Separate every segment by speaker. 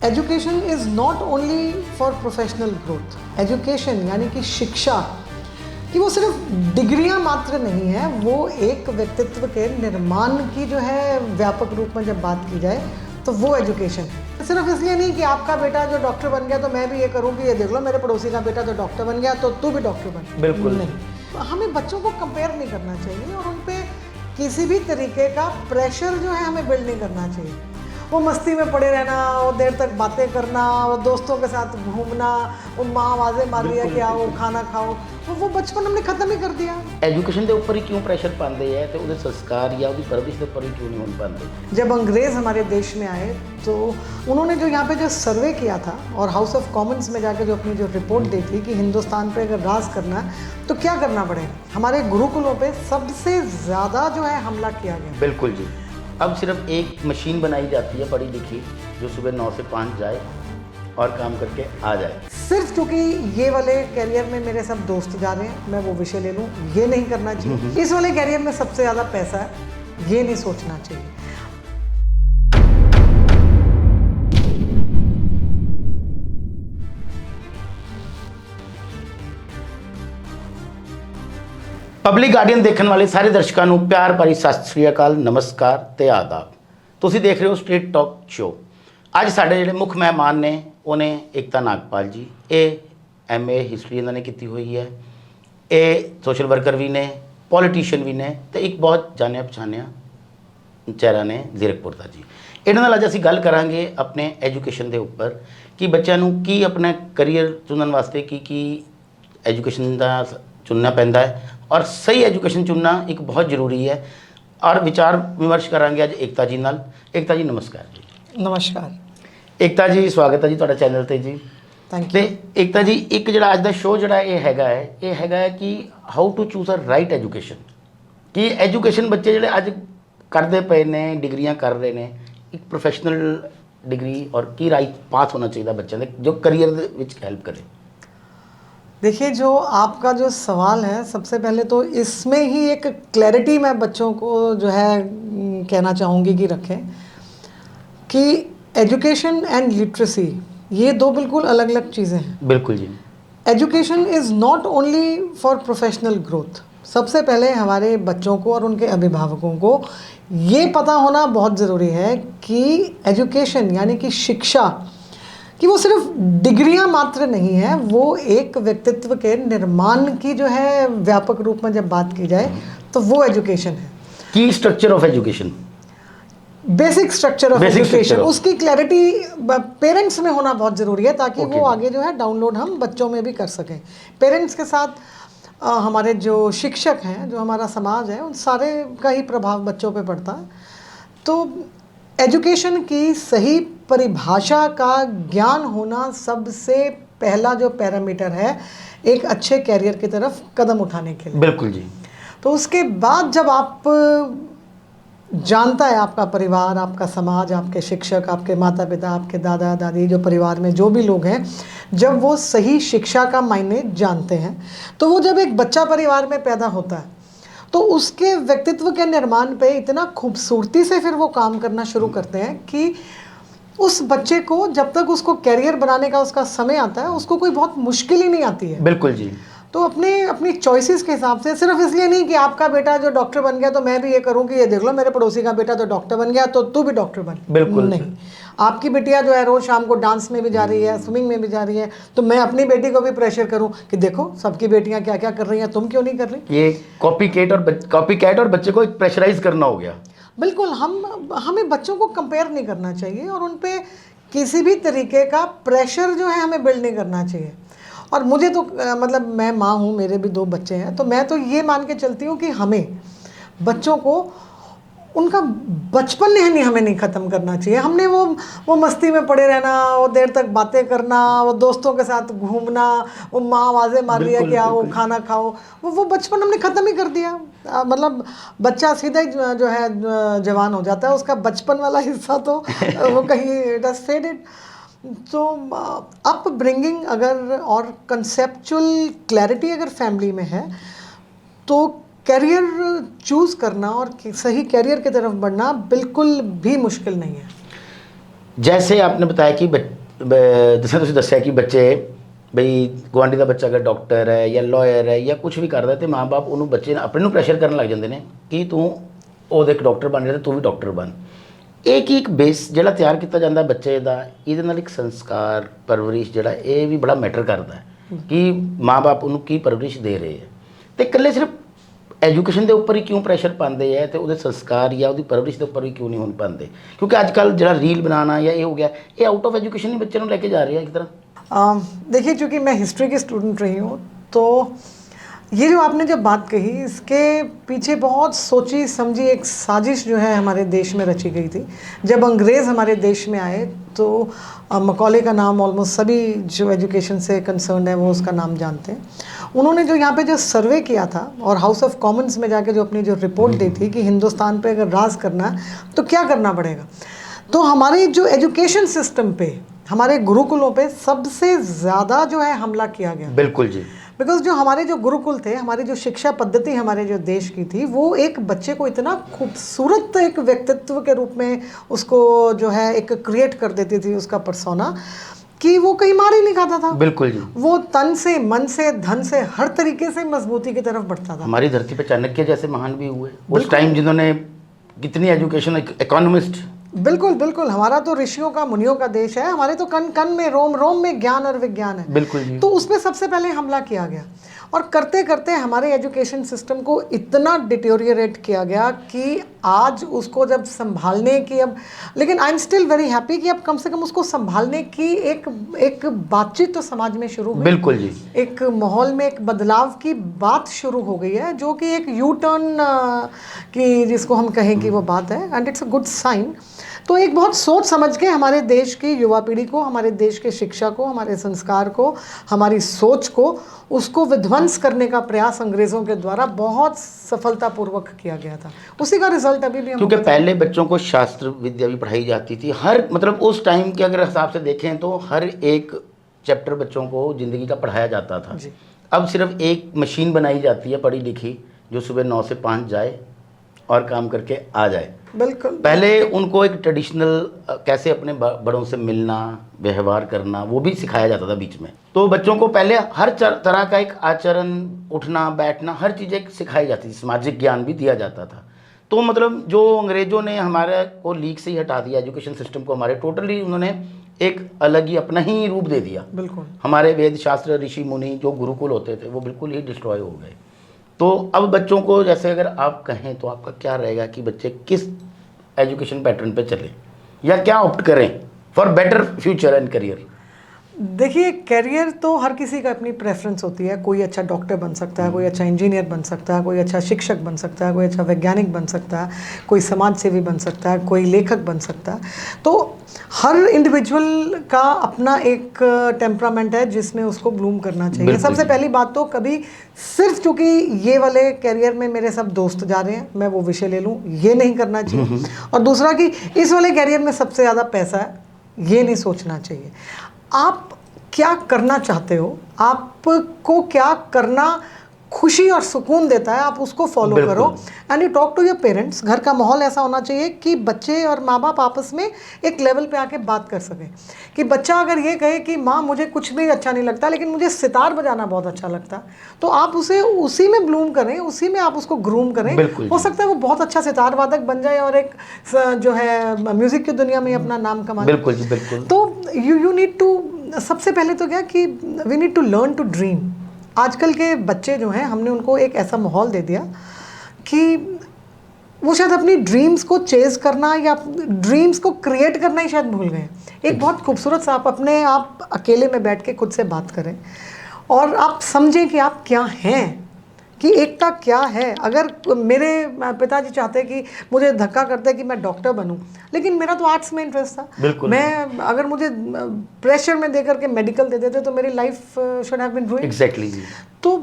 Speaker 1: Education is not only for professional growth. Education यानी कि शिक्षा कि वो सिर्फ डिग्रियां मात्र नहीं है, वो एक व्यक्तित्व के निर्माण की जो है व्यापक रूप में जब बात की जाए तो वो एजुकेशन है। सिर्फ इसलिए नहीं कि आपका बेटा जो डॉक्टर बन गया तो मैं भी ये करूँ कि ये देख लो मेरे पड़ोसी का बेटा तो डॉक्टर बन गया तो तू भी डॉक्टर बन।
Speaker 2: बिल्कुल
Speaker 1: नहीं, हमें बच्चों को कंपेयर नहीं करना चाहिए और उन पे किसी भी तरीके का प्रेशर जो है हमें बिल्ड नहीं करना चाहिए। वो मस्ती में पड़े रहना, वो देर तक बातें करना, वो दोस्तों के साथ घूमना, वो माँ आवाज़ें मार रही है कि आओ खाना खाओ, वो बचपन हमने ख़त्म ही कर दिया।
Speaker 2: एजुकेशन के ऊपर ही क्यों प्रेशर पाते हैं तो उहदे संस्कार या उसकी परवरिश के ऊपर ही क्यों नहीं हो पाते?
Speaker 1: जब अंग्रेज़ हमारे देश में आए तो उन्होंने जो यहाँ पे जो सर्वे किया था और हाउस ऑफ कॉमन्स में जाकर जो अपनी जो रिपोर्ट दी थी कि हिंदुस्तान पे अगर राज करना है तो क्या करना पड़ेगा, हमारे गुरुकुलों पे सबसे ज़्यादा जो है हमला किया गया।
Speaker 2: बिल्कुल जी। अब सिर्फ एक मशीन बनाई जाती है पढ़ी लिखी जो सुबह 9 से 5 जाए और काम करके आ जाए।
Speaker 1: सिर्फ क्योंकि ये वाले कैरियर में मेरे सब दोस्त जा रहे हैं मैं वो विषय ले लूँ, ये नहीं करना चाहिए। इस वाले कैरियर में सबसे ज़्यादा पैसा है, ये नहीं सोचना चाहिए।
Speaker 2: पब्लिक गार्डियन देखने वाले सारे दर्शकों को प्यार भरी सत श्री अकाल, नमस्कार ते आदाब। तुसीं देख रहे हो स्ट्रीट टॉक शो। अज साडे जिहड़े मुख मेहमान ने उन्हें एकता नागपाल जी, ये MA हिस्टरी इन्होंने की हुई है, ये सोशल वर्कर भी ने, पॉलिटिशियन भी ने, तो एक बहुत जानिया पछानिया चेहरा ने जीरकपुर का जी। इन्हां नाल अज असीं गल करांगे अपने एजुकेशन के उपर कि बच्चों नूं की अपना करियर चुनने वास्ते की एजुकेशन का चुनना पैंदा है और सही एजुकेशन चुनना एक बहुत जरूरी है। और विचार विमर्श करांगे अज एकता जी नाल। एकता जी नमस्कार जी।
Speaker 1: नमस्कार।
Speaker 2: एकता जी स्वागत है जी तुहाडा चैनल ते जी।
Speaker 1: Thank you.
Speaker 2: एकता जी एक जिहड़ा अज दा शो जिहड़ा ये हैगा कि how to choose a right education, कि एजुकेशन बच्चे जिहड़े अज करते पे ने, डिग्रियां कर रहे ने, एक प्रोफैशनल डिग्री और की राइट पास होना चाहिए बच्चों के जो करियर दे विच हेल्प करे।
Speaker 1: देखिए, जो आपका जो सवाल है सबसे पहले तो इसमें ही एक क्लैरिटी मैं बच्चों को जो है कहना चाहूँगी कि रखें कि एजुकेशन एंड लिटरेसी ये दो बिल्कुल अलग अलग चीज़ें हैं।
Speaker 2: बिल्कुल जी।
Speaker 1: Education is not only for professional growth. सबसे पहले हमारे बच्चों को और उनके अभिभावकों को ये पता होना बहुत ज़रूरी है कि एजुकेशन यानी कि शिक्षा कि वो सिर्फ डिग्रियां मात्र नहीं है, वो एक व्यक्तित्व के निर्माण की जो है व्यापक रूप में जब बात की जाए तो वो एजुकेशन है।
Speaker 2: की structure of education,
Speaker 1: basic structure of education, उसकी क्लैरिटी पेरेंट्स में होना बहुत ज़रूरी है ताकि वो आगे जो है डाउनलोड हम बच्चों में भी कर सकें। पेरेंट्स के साथ हमारे जो शिक्षक हैं, जो हमारा समाज है, उन सारे का ही प्रभाव बच्चों पे पड़ता है। तो एजुकेशन की सही परिभाषा का ज्ञान होना सबसे पहला जो पैरामीटर है एक अच्छे कैरियर की तरफ कदम उठाने के लिए।
Speaker 2: बिल्कुल जी।
Speaker 1: तो उसके बाद जब आप जानता है आपका परिवार, आपका समाज, आपके शिक्षक, आपके माता पिता, आपके दादा दादी, जो परिवार में जो भी लोग हैं, जब वो सही शिक्षा का मायने जानते हैं तो वो जब एक बच्चा परिवार में पैदा होता है तो उसके व्यक्तित्व के निर्माण पे इतना खूबसूरती से फिर वो काम करना शुरू करते हैं कि उस बच्चे को जब तक उसको कैरियर बनाने का उसका समय आता है उसको कोई बहुत मुश्किल ही नहीं आती है।
Speaker 2: बिल्कुल जी।
Speaker 1: तो अपनी चॉइसेस के हिसाब से, सिर्फ इसलिए नहीं कि आपका बेटा जो डॉक्टर बन गया तो मैं भी ये करूं कि ये देख लो मेरे पड़ोसी का बेटा तो डॉक्टर बन गया तो तू भी डॉक्टर बन।
Speaker 2: बिल्कुल
Speaker 1: नहीं, आपकी बिटिया जो है रोज़ शाम को डांस में भी जा रही है, स्विमिंग में भी जा रही है, तो मैं अपनी बेटी को भी प्रेशर करूं कि देखो सबकी बेटियां क्या क्या कर रही हैं, तुम क्यों नहीं कर रही।
Speaker 2: ये कॉपी कैट और बच्चे को प्रेशराइज करना हो गया।
Speaker 1: बिल्कुल, हमें बच्चों को कंपेयर नहीं करना चाहिए और उन पे किसी भी तरीके का प्रेशर जो है हमें बिल्ड नहीं करना चाहिए। और मुझे तो मतलब मैं माँ हूँ, मेरे भी 2 बच्चे हैं, तो मैं तो ये मान के चलती हूँ कि हमें बच्चों को उनका बचपन हमें नहीं ख़त्म करना चाहिए। हमने वो मस्ती में पड़े रहना, वो देर तक बातें करना, वो दोस्तों के साथ घूमना, वो माँ आवाज़ें मार रही है कि आओ खाना खाओ, वो बचपन हमने ख़त्म ही कर दिया। मतलब बच्चा सीधा ही जो है जवान हो जाता है, उसका बचपन वाला हिस्सा तो वो कहीं इट हैज़ फेडेड। तो अपब्रिंगिंग अगर और कंसेप्चुअल क्लैरिटी अगर फैमिली में है तो कैरियर चूज़ करना और सही कैरियर की तरफ बढ़ना बिल्कुल भी मुश्किल नहीं है।
Speaker 2: जैसे आपने बताया कि जिसने ਤੁਸੀਂ ਦੱਸਿਆ ਕਿ ਬੱਚੇ ਬਈ ਗੁਆਂਢੀ ਦਾ ਬੱਚਾ ਅਗਰ ਡਾਕਟਰ ਹੈ ਜਾਂ ਲਾਇਰ ਹੈ ਜਾਂ ਕੁਝ ਵੀ ਕਰਦਾ ਤੇ ਮਾਂ-ਬਾਪ ਉਹਨੂੰ ਬੱਚੇ ਨੂੰ ਆਪਣੇ ਨੂੰ ਪ੍ਰੈਸ਼ਰ ਕਰਨ ਲੱਗ ਜਾਂਦੇ ਨੇ ਕਿ ਤੂੰ ਉਹਦੇ ਇੱਕ ਡਾਕਟਰ ਬਣ ਰਿਹਾ ਤੇ ਤੂੰ ਵੀ ਡਾਕਟਰ ਬਣ। ਇਹ ਕੀ ਇੱਕ ਬੇਸ ਜਿਹੜਾ ਤਿਆਰ ਕੀਤਾ ਜਾਂਦਾ ਬੱਚੇ ਦਾ, ਇਹਦੇ ਨਾਲ ਇੱਕ ਸੰਸਕਾਰ ਪਰਵਰਿਸ਼ ਜਿਹੜਾ ਇਹ ਵੀ ਬੜਾ ਮੈਟਰ ਕਰਦਾ ਹੈ ਕਿ ਮਾਂ-ਬਾਪ ਉਹਨੂੰ ਕੀ ਪਰਵਰਿਸ਼ ਦੇ ਰਹੇ ਹੈ। ਤੇ ਇਕੱਲੇ ਸਿਰਫ ਐਜੂਕੇਸ਼ਨ ਦੇ ਉੱਪਰ ਹੀ ਕਿਉਂ ਪ੍ਰੈਸ਼ਰ ਪਾਉਂਦੇ ਹੈ ਤੇ ਉਹਦੇ ਸੰਸਕਾਰ ਜਾਂ ਉਹਦੀ ਪਰਵਰਿਸ਼ ਦੇ ਉੱਪਰ ਵੀ ਕਿਉਂ ਨਹੀਂ ਹੋਣ ਪਾਉਂਦੇ? ਕਿਉਂਕਿ ਅੱਜ ਕੱਲ੍ਹ ਜਿਹੜਾ ਰੀਲ ਬਣਾਉਣਾ ਜਾਂ ਇਹ ਹੋ ਗਿਆ, ਇਹ ਆਊਟ ਆਫ एजुकेशन ही बच्चे ਨੂੰ ਲੈ ਕੇ ਜਾ ਰਿਹਾ ਇੱਕ ਤਰ੍ਹਾਂ।
Speaker 1: देखिए, चूँकि मैं हिस्ट्री की स्टूडेंट रही हूँ, तो ये जो आपने जब बात कही, इसके पीछे बहुत सोची समझी एक साजिश जो है हमारे देश में रची गई थी। जब अंग्रेज़ हमारे देश में आए तो मकौले का नाम ऑलमोस्ट सभी जो एजुकेशन से कंसर्न है वो उसका नाम जानते हैं। उन्होंने जो यहाँ पे जो सर्वे किया था और हाउस ऑफ कॉमन्स में जाके जो अपनी जो रिपोर्ट दी थी कि हिंदुस्तान पे अगर राज करना है तो क्या करना पड़ेगा, तो हमारे जो एजुकेशन सिस्टम पे, हमारे गुरुकुलों पे सबसे ज़्यादा जो है हमला किया गया।
Speaker 2: बिल्कुल जी।
Speaker 1: बिकॉज जो हमारे जो गुरुकुल थे, हमारी जो शिक्षा पद्धति हमारे जो देश की थी, वो एक बच्चे को इतना खूबसूरत एक व्यक्तित्व के रूप में उसको जो है एक क्रिएट कर देती थी उसका पर्सोना, कि वो कहीं मार ही नहीं खाता था।
Speaker 2: बिल्कुल जी।
Speaker 1: वो तन से, मन से, धन से, हर तरीके से मजबूती की तरफ बढ़ता था।
Speaker 2: हमारी धरती पे चाणक्य जैसे महान भी हुए उस टाइम, जिन्होंने कितनी एजुकेशन, इकोनॉमिस्ट।
Speaker 1: बिल्कुल बिल्कुल, हमारा तो ऋषियों का, मुनियों का देश है। हमारे तो कण कण में, रोम रोम में ज्ञान और विज्ञान है।
Speaker 2: बिल्कुल जी।
Speaker 1: तो उसमें सबसे पहले हमला किया गया और करते करते हमारे एजुकेशन सिस्टम को इतना डिटेरियोरेट किया गया कि आज उसको जब संभालने की, अब लेकिन I am still very happy कि अब कम से कम उसको संभालने की एक बातचीत तो समाज में शुरू हुई।
Speaker 2: बिल्कुल जी।
Speaker 1: एक माहौल में एक बदलाव की बात शुरू हो गई है, जो कि एक यू टर्न की जिसको हम कहें कि वो बात है, and it's a good sign. तो एक बहुत सोच समझ के हमारे देश की युवा पीढ़ी को, हमारे देश के शिक्षा को, हमारे संस्कार को, हमारी सोच को, उसको विध्वंस करने का प्रयास अंग्रेज़ों के द्वारा बहुत सफलतापूर्वक किया गया था। उसी का रिजल्ट अभी भी हम,
Speaker 2: क्योंकि पहले बच्चों को शास्त्र विद्या भी पढ़ाई जाती थी, हर मतलब उस टाइम के अगर हिसाब से देखें तो हर एक चैप्टर बच्चों को ज़िंदगी का पढ़ाया जाता था। अब सिर्फ एक मशीन बनाई जाती है पढ़ी लिखी, जो सुबह 9 से 5 जाए और काम करके आ जाए।
Speaker 1: बिल्कुल।
Speaker 2: पहले उनको एक ट्रेडिशनल कैसे अपने बड़ों से मिलना, व्यवहार करना, वो भी सिखाया जाता था बीच में। तो बच्चों को पहले हर तरह का एक आचरण, उठना बैठना, हर चीज़ एक सिखाई जाती थी, सामाजिक ज्ञान भी दिया जाता था। तो मतलब जो अंग्रेज़ों ने हमारे को लीक से ही हटा दिया, एजुकेशन सिस्टम को हमारे टोटली उन्होंने एक अलग ही अपना ही रूप दे दिया।
Speaker 1: बिल्कुल।
Speaker 2: हमारे वेद शास्त्र, ऋषि मुनि जो गुरुकुल होते थे वो बिल्कुल ही डिस्ट्रॉय हो गए। तो अब बच्चों को, जैसे अगर आप कहें तो आपका क्या रहेगा कि बच्चे किस एजुकेशन पैटर्न पे चले या क्या ऑप्ट करें for better future and career?
Speaker 1: देखिए, करियर तो हर किसी का अपनी प्रेफरेंस होती है। कोई अच्छा डॉक्टर बन सकता है, कोई अच्छा इंजीनियर बन सकता है, कोई अच्छा शिक्षक बन सकता है, कोई अच्छा वैज्ञानिक बन सकता है, कोई समाज सेवी बन सकता है, कोई लेखक बन सकता है। तो हर इंडिविजुअल का अपना एक टेम्परामेंट है जिसमें उसको ब्लूम करना चाहिए। सबसे पहली बात तो कभी सिर्फ चूँकि ये वाले करियर में मेरे सब दोस्त जा रहे हैं, मैं वो विषय ले लूँ, ये नहीं करना चाहिए। और दूसरा कि इस वाले करियर में सबसे ज़्यादा पैसा है, ये नहीं सोचना चाहिए। आप क्या करना चाहते हो, आपको क्या करना खुशी और सुकून देता है, आप उसको फॉलो करो। And you talk to your parents. घर का माहौल ऐसा होना चाहिए कि बच्चे और माँ बाप आपस में एक लेवल पे आके बात कर सकें। कि बच्चा अगर ये कहे कि माँ मुझे कुछ भी अच्छा नहीं लगता लेकिन मुझे सितार बजाना बहुत अच्छा लगता, तो आप उसे उसी में ब्लूम करें, उसी में आप उसको ग्रूम करें। हो सकता है वो बहुत अच्छा सितार वादक बन जाए और एक जो है म्यूज़िक की दुनिया में अपना नाम कमाए।
Speaker 2: बिल्कुल जी, बिल्कुल।
Speaker 1: तो यू नीड टू, सबसे पहले तो क्या कि we need to learn to dream. आजकल के बच्चे जो हैं, हमने उनको एक ऐसा माहौल दे दिया कि वो शायद अपनी ड्रीम्स को चेज़ करना या ड्रीम्स को क्रिएट करना ही शायद भूल गए। एक बहुत खूबसूरत सा आप अकेले में बैठ के खुद से बात करें और आप समझें कि आप क्या हैं, कि एकता क्या है। अगर मेरे पिताजी चाहते कि मुझे धक्का करते कि मैं डॉक्टर बनूं, लेकिन मेरा तो आर्ट्स में इंटरेस्ट था। मैं अगर मुझे प्रेशर में देकर के मेडिकल दे देते तो मेरी life should have been ruined.
Speaker 2: Exactly.
Speaker 1: तो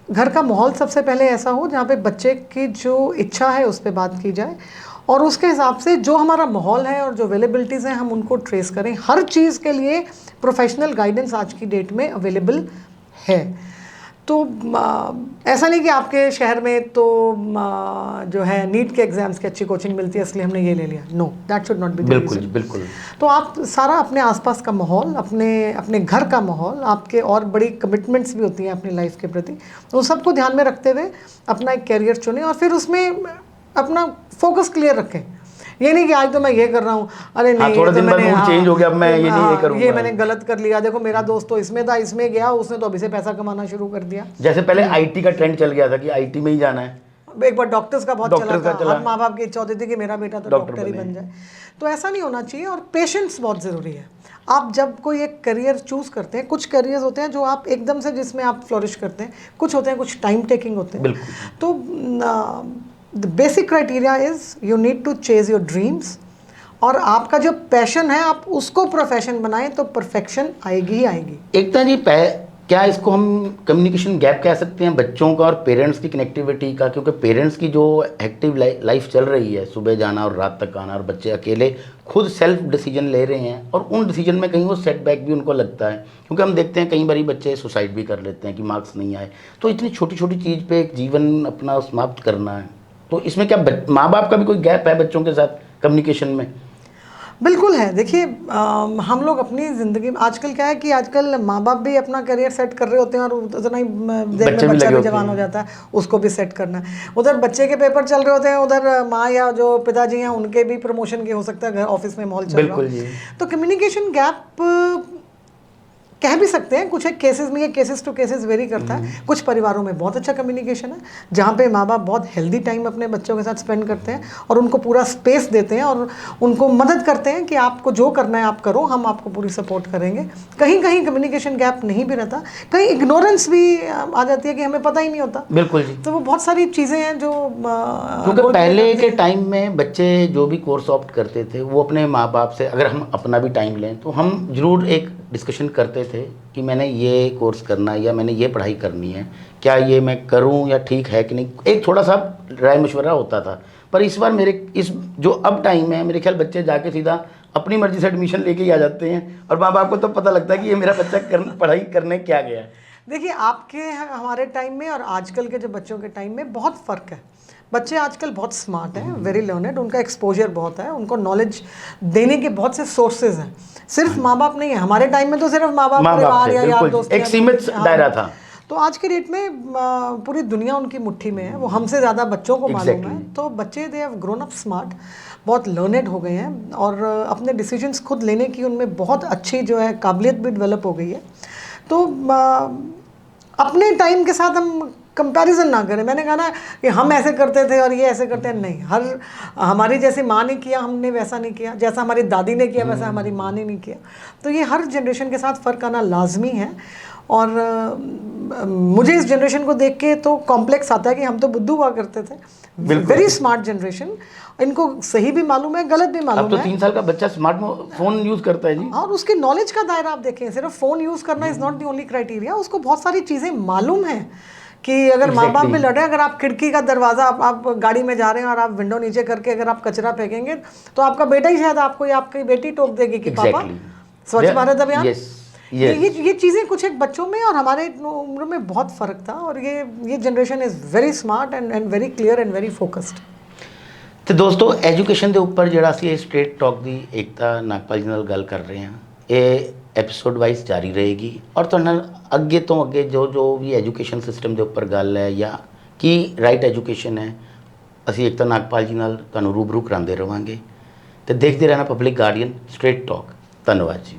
Speaker 1: घर का माहौल सबसे पहले ऐसा हो जहाँ पे बच्चे की जो इच्छा है उस पर बात की जाए और उसके हिसाब से जो हमारा माहौल है और जो अवेलेबिलिटीज़ हैं हम उनको ट्रेस करें। हर चीज़ के लिए प्रोफेशनल गाइडेंस आज की डेट में अवेलेबल है। तो ऐसा नहीं कि आपके शहर में तो जो है नीट के एग्जाम्स की अच्छी कोचिंग मिलती है इसलिए हमने ये ले लिया, no, that should not be the
Speaker 2: बिल्कुल
Speaker 1: रीजन।
Speaker 2: बिल्कुल।
Speaker 1: तो आप सारा अपने आसपास का माहौल, अपने अपने घर का माहौल, आपके और बड़ी कमिटमेंट्स भी होती हैं अपनी लाइफ के प्रति, तो सबको ध्यान में रखते हुए अपना एक कैरियर चुनें और फिर उसमें अपना फोकस क्लियर रखें। ये नहीं कि आज तो मैं ये कर रहा हूँ, अरे नहीं
Speaker 2: थोड़ा
Speaker 1: ये तो
Speaker 2: दिन बाद
Speaker 1: मैंने
Speaker 2: मूड चेंज हो गया, अब मैं ये नहीं ये करूँगा,
Speaker 1: ये मैंने गलत कर लिया, देखो मेरा दोस्त तो इसमें था, इसमें गया, उसने तो अभी से पैसा कमाना शुरू कर दिया।
Speaker 2: जैसे पहले आईटी का ट्रेंड चल गया था कि आईटी में ही जाना है,
Speaker 1: एक बार डॉक्टर्स का बहुत
Speaker 2: डॉक्टर्स
Speaker 1: चला
Speaker 2: का
Speaker 1: था,
Speaker 2: चला।
Speaker 1: हर माँ बाप की इच्छा होती थी कि मेरा बेटा तो डॉक्टर ही बन जाए। तो ऐसा नहीं होना चाहिए और पेशेंस बहुत ज़रूरी है। आप जब कोई एक करियर चूज़ करते हैं, कुछ करियर्स होते हैं जो आप एकदम से जिसमें आप फ्लोरिश करते हैं, कुछ होते हैं कुछ टाइम टेकिंग होते हैं।
Speaker 2: बिल्कुल।
Speaker 1: तो the basic criteria is you need to chase your dreams, और आपका जो पैशन है आप उसको प्रोफेशन बनाएं तो परफेक्शन आएगी ही आएगी।
Speaker 2: एकता जी, क्या इसको हम कम्युनिकेशन गैप कह सकते हैं बच्चों का और पेरेंट्स की कनेक्टिविटी का? क्योंकि पेरेंट्स की जो एक्टिव लाइफ चल रही है, सुबह जाना और रात तक आना, और बच्चे अकेले खुद सेल्फ डिसीजन ले रहे हैं, और उन डिसीजन में कहीं वो सेटबैक भी उनको लगता है, क्योंकि हम देखते हैं कई बार बच्चे सुसाइड भी कर लेते हैं कि मार्क्स नहीं आए। तो इतनी छोटी छोटी चीज़ पे एक जीवन अपना समाप्त करना है, तो इसमें क्या माँ बाप का भी कोई गैप है बच्चों के साथ कम्युनिकेशन में?
Speaker 1: बिल्कुल है। देखिए हम लोग अपनी ज़िंदगी में आजकल क्या है कि आजकल माँ बाप भी अपना करियर सेट कर रहे होते हैं और उतना ही देर में बच्चा भी जवान हो जाता है, उसको भी सेट करना है। उधर बच्चे के पेपर चल रहे होते हैं, उधर माँ या जो पिताजी हैं उनके भी प्रमोशन के हो सकता है, घर ऑफिस में माहौल चल रहा है। तो कम्युनिकेशन गैप कह भी सकते हैं, कुछ एक केसेस में, ये केसेस टू केसेस वेरी करता है। कुछ परिवारों में बहुत अच्छा कम्युनिकेशन है जहाँ पे माँ बाप बहुत हेल्दी टाइम अपने बच्चों के साथ स्पेंड करते हैं और उनको पूरा स्पेस देते हैं और उनको मदद करते हैं कि आपको जो करना है आप करो, हम आपको पूरी सपोर्ट करेंगे। कहीं कहीं कम्युनिकेशन गैप नहीं भी रहता, कहीं इग्नोरेंस भी आ जाती है कि हमें पता ही नहीं होता।
Speaker 2: बिल्कुल जी।
Speaker 1: तो वो बहुत सारी चीज़ें हैं जो
Speaker 2: क्योंकि पहले के टाइम में बच्चे जो भी कोर्स ऑप्ट करते थे वो अपने माँ बाप से, अगर हम अपना भी टाइम लें तो हम जरूर एक डिस्कशन करते थे कि मैंने ये कोर्स करना है या मैंने ये पढ़ाई करनी है, क्या ये मैं करूं या ठीक है कि नहीं, एक थोड़ा सा राय मशवरा होता था। पर इस बार मेरे इस जो अब टाइम है, मेरे ख्याल बच्चे जाके सीधा अपनी मर्जी से एडमिशन लेके ही आ जाते हैं और माँ बाप को तो पता लगता है कि ये मेरा बच्चा पढ़ाई करने क्या गया है।
Speaker 1: देखिए आपके हमारे टाइम में और आजकल के जो बच्चों के टाइम में बहुत फ़र्क है। बच्चे आजकल बहुत स्मार्ट हैं, वेरी लर्नेड, उनका एक्सपोजर बहुत है, उनको नॉलेज देने के बहुत से सोर्सेज हैं, सिर्फ माँ बाप नहीं है। हमारे टाइम में तो सिर्फ माँ बाप, परिवार या यार दोस्त,
Speaker 2: एक सीमित दायरा था।
Speaker 1: तो आज के डेट में पूरी दुनिया उनकी मुट्ठी में है, वो हमसे ज़्यादा बच्चों को मालूम है। तो बच्चे they have grown up smart, बहुत लर्नेड हो गए हैं और अपने डिसीजंस खुद लेने की उनमें बहुत अच्छी जो है काबिलियत भी डेवलप हो गई है। तो अपने टाइम के साथ हम कंपैरिजन ना करें। मैंने कहा ना कि हम ऐसे करते थे और ये ऐसे करते हैं, नहीं। हमारी जैसी माँ ने किया हमने वैसा नहीं किया, जैसा हमारी दादी ने किया वैसा हमारी माँ ने नहीं किया। तो ये हर जनरेशन के साथ फ़र्क आना लाजमी है। और मुझे इस जनरेशन को देख के तो कॉम्प्लेक्स आता है कि हम तो बुद्धू हुआ करते थे। वेरी स्मार्ट जनरेशन, इनको सही भी मालूम है, गलत भी मालूम है।
Speaker 2: अब तो 3 साल का बच्चा स्मार्टफोन यूज़ करता है जी।
Speaker 1: और उसके नॉलेज का दायरा आप देखें, सिर्फ फ़ोन यूज़ करना is not the only criteria, उसको बहुत सारी चीज़ें मालूम है कि अगर माँ बाप में लड़े, अगर आप खिड़की का दरवाज़ा, आप गाड़ी में जा रहे हैं और आप विंडो नीचे करके अगर आप कचरा फेंकेंगे तो आपका बेटा ही शायद आपको या आपकी बेटी टोक देगी कि पापा स्वच्छ भारत अभियान। ये चीज़ें कुछ एक बच्चों में और हमारे उम्र में बहुत फ़र्क था। और ये generation is very smart and very clear and very focused.
Speaker 2: तो दोस्तों, एजुकेशन के उपर ਜਿਹੜਾ ਅਸੀਂ स्ट्रेट टॉक ਦੀ एकता नागपाल जी ਨਾਲ ਗੱਲ कर रहे हैं, ये एपीसोड वाइज जारी रहेगी और ਤੁਹਾਡੇ ਨਾਲ ਅੱਗੇ ਤੋਂ ਅੱਗੇ जो भी एजुकेशन सिस्टम के उपर ਗੱਲ है या की राइट एजुकेशन है, ਅਸੀਂ एकता नागपाल जी ਨਾਲ ਤੁਹਾਨੂੰ रूबरू कराते रहांगे। तो देखते रहना पब्लिक गार्डियन स्ट्रेट टॉक। धन्यवाद जी।